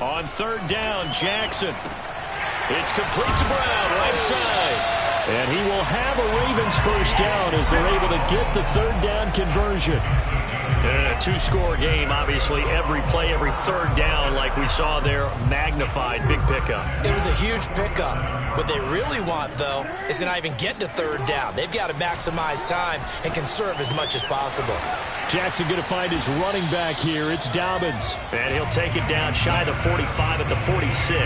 On 3rd down, Jackson. It's complete to Brown, right side. And he will have a Ravens 1st down as they're able to get the 3rd down conversion. A 2-score game, obviously, every play, every 3rd down, like we saw there, magnified, big pickup. It was a huge pickup. What they really want, though, is to not even get to 3rd down. They've got to maximize time and conserve as much as possible. Jackson going to find his running back here. It's Dobbins. And he'll take it down shy of the 45 at the 46.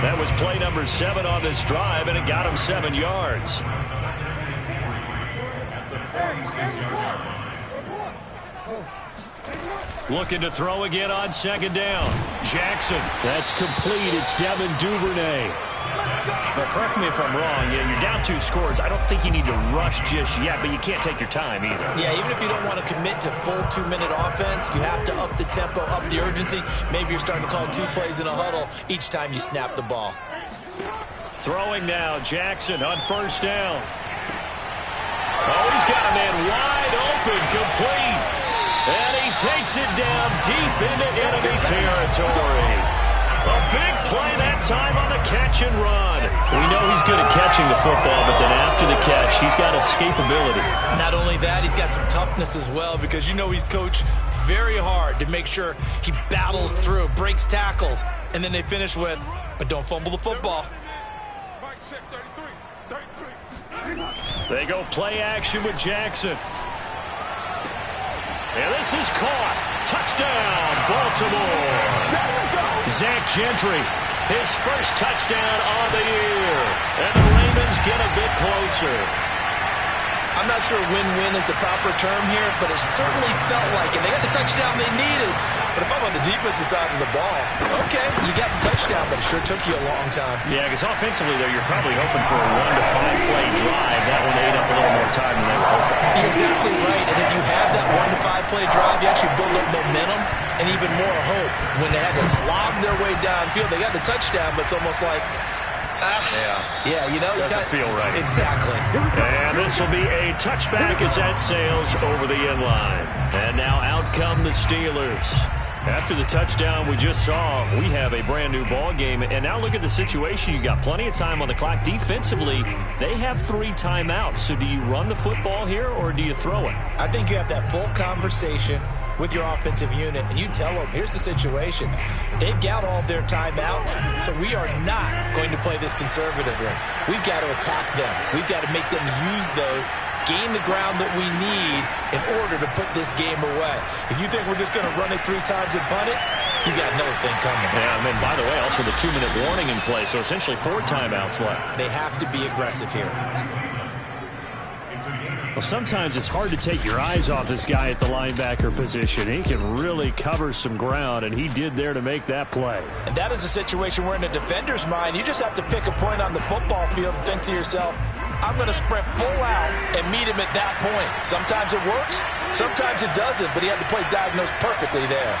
That was play number 7 on this drive, and it got him 7 yards. Looking to throw again on 2nd down. Jackson. That's complete. It's Devin Duvernay. Now, correct me if I'm wrong. Yeah, you're down 2 scores. I don't think you need to rush just yet, but you can't take your time either. Yeah, even if you don't want to commit to full 2-minute offense, you have to up the tempo, up the urgency. Maybe you're starting to call 2 plays in a huddle each time you snap the ball. Throwing now, Jackson on 1st down. Oh, he's got a man wide open, complete. And he takes it down deep into enemy territory. A big play that time on the catch and run. We know he's good at catching the football, but then after the catch, he's got escapability. Not only that, he's got some toughness as well, because you know he's coached very hard to make sure he battles through, breaks tackles, and then they finish with, but don't fumble the football. They go play action with Jackson. And this is caught. Touchdown, Baltimore. Zach Gentry, his first touchdown on the year. And the Ravens get a bit closer. I'm not sure win-win is the proper term here, but it certainly felt like it. They got the touchdown they needed. But if I'm on the defensive side of the ball, okay, you got the touchdown, but it sure took you a long time. Yeah, because offensively, though, you're probably hoping for a 1 to 5 play drive. That one ate up a little more time than they were hoping. You're exactly right. And if you have that 1 to 5 play drive, you actually build up momentum and even more hope. When they had to slog their way downfield, they got the touchdown, but it's almost like, yeah, you know, doesn't feel right. Exactly. And this will be a touchback as that sails over the end line. And now out come the Steelers. After the touchdown we just saw, we have a brand new ball game. And now look at the situation. You got plenty of time on the clock. Defensively, they have 3 timeouts. So do you run the football here or do you throw it? I think you have that full conversation with your offensive unit, and you tell them, here's the situation. They've got all their timeouts, so we are not going to play this conservatively. We've got to attack them. We've got to make them use those, gain the ground that we need in order to put this game away. If you think we're just going to run it 3 times and punt it, you got another thing coming. Yeah, and then, by the way, also the 2-minute warning in play, so essentially 4 timeouts left. They have to be aggressive here. Well, sometimes it's hard to take your eyes off this guy at the linebacker position. He can really cover some ground, and he did there to make that play. And that is a situation where in a defender's mind, you just have to pick a point on the football field and think to yourself, I'm going to sprint full out and meet him at that point. Sometimes it works, sometimes it doesn't, but he had to play diagnosed perfectly there.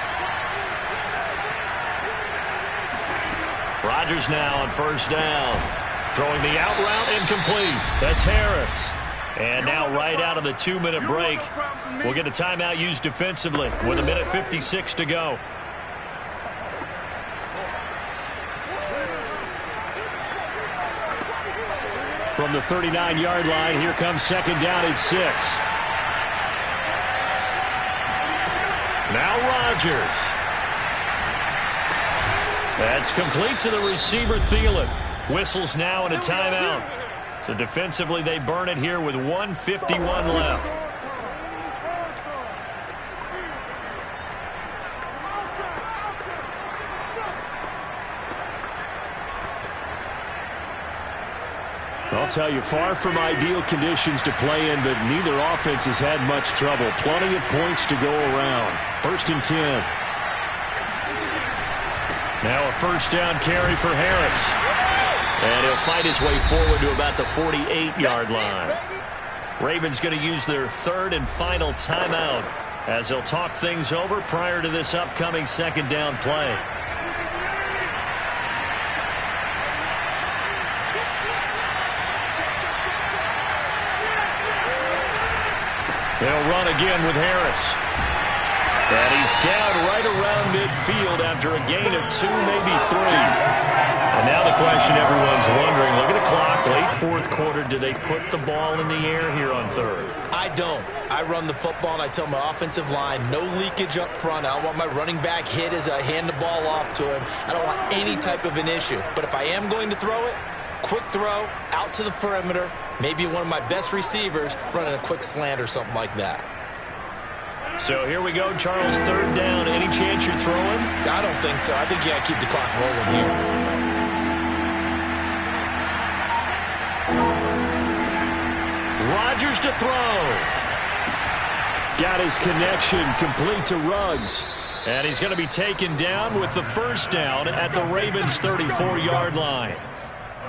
Rodgers now on 1st down. Throwing the out route incomplete. That's Harris. And now right out of the 2-minute break, we'll get a timeout used defensively with 1:56 to go. From the 39-yard line, here comes 2nd down and 6. Now Rodgers. That's complete to the receiver, Thielen. Whistles now and a timeout. So defensively, they burn it here with 1:51 left. I'll tell you, far from ideal conditions to play in, but neither offense has had much trouble. Plenty of points to go around. 1st and 10. Now a 1st down carry for Harris. And he'll fight his way forward to about the 48-yard line. Ravens going to use their third and final timeout as they'll talk things over prior to this upcoming second down play. They'll run again with Harris. And he's down right around midfield after a gain of 2, maybe 3. And now the question everyone's wondering, look at the clock, late fourth quarter, do they put the ball in the air here on third? I don't. I run the football and I tell my offensive line, no leakage up front. I don't want my running back hit as I hand the ball off to him. I don't want any type of an issue. But if I am going to throw it, quick throw, out to the perimeter, maybe one of my best receivers running a quick slant or something like that. So here we go, Charles, third down. Any chance you're throwing? I don't think so. I think you got to keep the clock rolling here. Rodgers to throw. Got his connection complete to Ruggs. And he's going to be taken down with the first down at the Ravens' 34-yard line.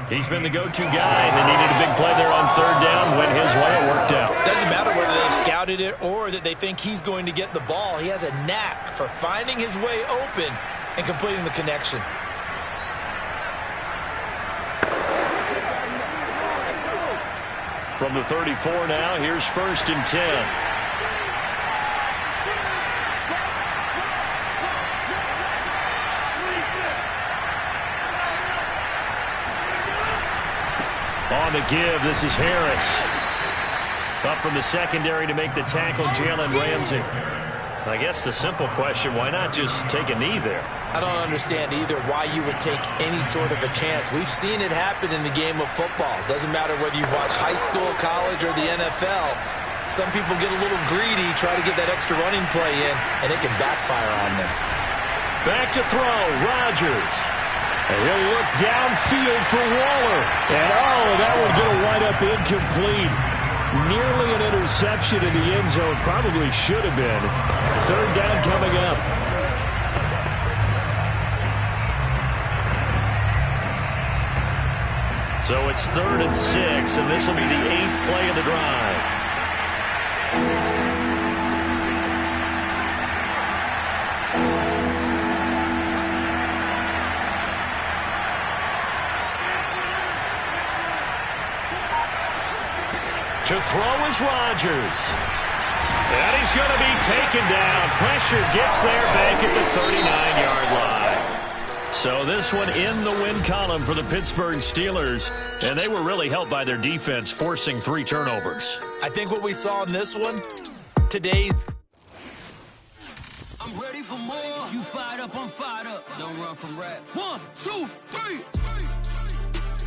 He's been the go-to guy, and they needed a big play there on third down. Went his way, it worked out. Doesn't matter whether they scouted it or that they think he's going to get the ball. He has a knack for finding his way open and completing the connection. From the 34 now, here's first and 10. On the give, this is Harris. Up from the secondary to make the tackle, Jalen Ramsey. I guess the simple question, why not just take a knee there? I don't understand either why you would take any sort of a chance. We've seen it happen in the game of football. Doesn't matter whether you watch high school, college, or the NFL. Some people get a little greedy, try to get that extra running play in, and it can backfire on them. Back to throw, Rodgers. And he'll look downfield for Waller. And, oh, that would get a wind up incomplete. Nearly an interception in the end zone. Probably should have been. Third down coming up. So it's 3rd and 6, and this will be the 8th play of the drive. To throw is Rodgers. And he's going to be taken down. Pressure gets there back at the 39-yard line. So this one in the win column for the Pittsburgh Steelers. And they were really helped by their defense, forcing 3 turnovers. I think what we saw in this one today. I'm ready for more. You fired up, I'm fired up. Don't run from rap. 1, 2, 3.